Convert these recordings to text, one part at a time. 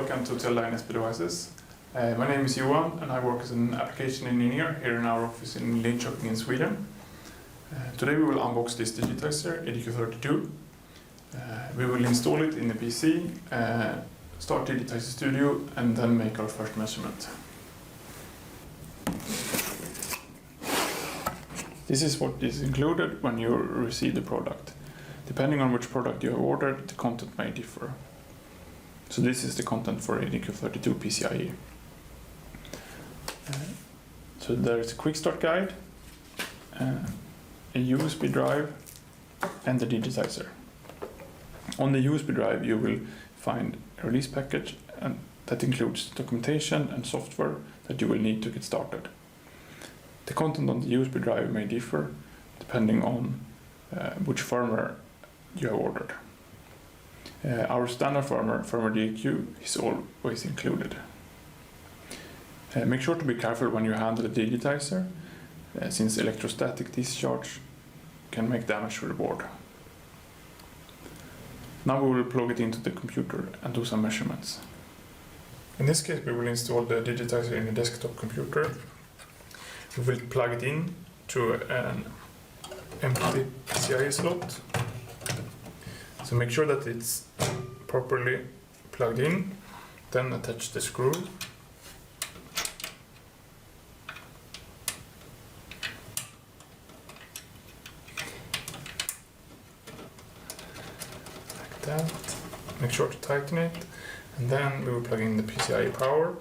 welcome to Teledyne SP Devices. My name is Johan and I work as an application engineer here in our office in Linköping in Sweden. Today we will unbox this digitizer, EDQ32. We will install it in the PC, start Digitizer Studio and then make our first measurement. This is what is included when you receive the product. Depending on which product you have ordered, the content may differ. So this is the content for EDQ32 PCIe. So there is a quick start guide, a USB drive and the digitizer. On the USB drive you will find a release package and that includes documentation and software that you will need to get started. The content on the USB drive may differ depending on which firmware you have ordered. Our standard firmware DQ, is always included. Make sure to be careful when you handle the digitizer, since electrostatic discharge can make damage to the board. Now we will plug it into the computer and do some measurements. In this case we will install the digitizer in the desktop computer. We will plug it in to an empty PCIe slot. So make sure that it's properly plugged in, then attach the screw. Like that. Make sure to tighten it, and then we will plug in the PCIe power.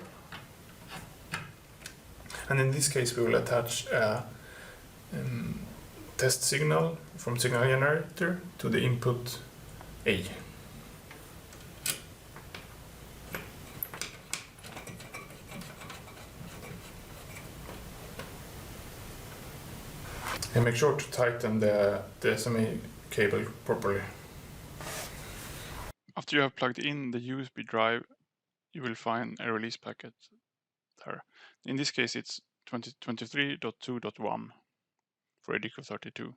And in this case we will attach a test signal from signal generator to the input A. And make sure to tighten the SMA cable properly. After you have plugged in the USB drive, you will find a release packet there. In this case it's 2023.2.1 for EDQ32.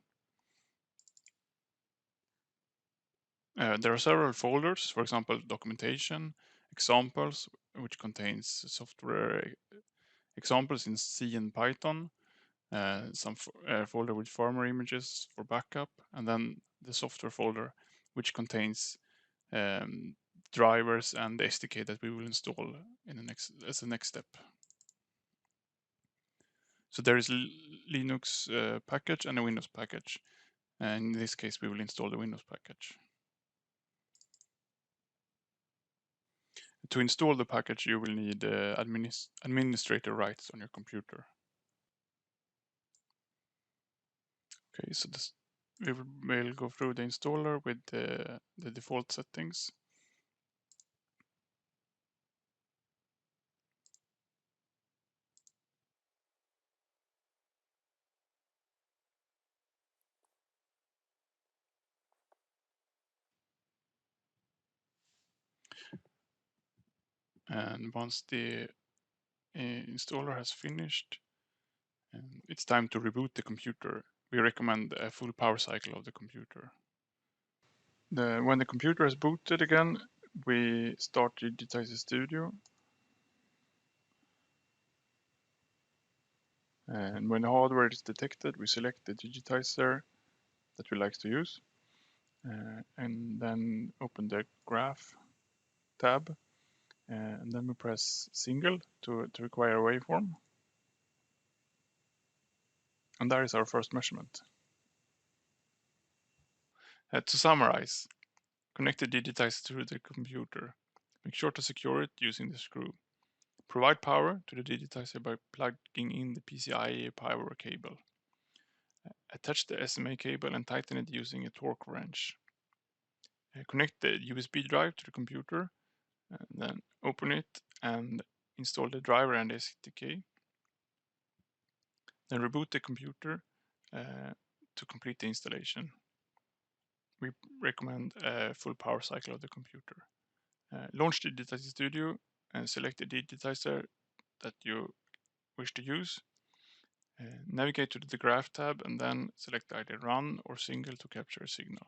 There are several folders, for example documentation, examples, which contains software examples in C and Python, some folder with firmware images for backup, and then the software folder which contains drivers and the SDK that we will install in as the next step. So there is Linux package and a Windows package, and in this case we will install the Windows package. To install the package you will need administrator rights on your computer. Okay, so we will go through the installer with the default settings. And once the installer has finished, it's time to reboot the computer. We recommend a full power cycle of the computer. When the computer is booted again, we start Digitizer Studio. And when the hardware is detected, we select the digitizer that we like to use. And then open the graph tab. And then we press single to require a waveform. And there is our first measurement. To summarize, connect the digitizer to the computer. Make sure to secure it using the screw. Provide power to the digitizer by plugging in the PCIe power cable. Attach the SMA cable and tighten it using a torque wrench. Connect the USB drive to the computer, and then open it and install the driver and the SDK. Then reboot the computer to complete the installation. We recommend a full power cycle of the computer. Launch the Digitizer Studio and select the digitizer that you wish to use. Navigate to the graph tab and then select either run or single to capture a signal.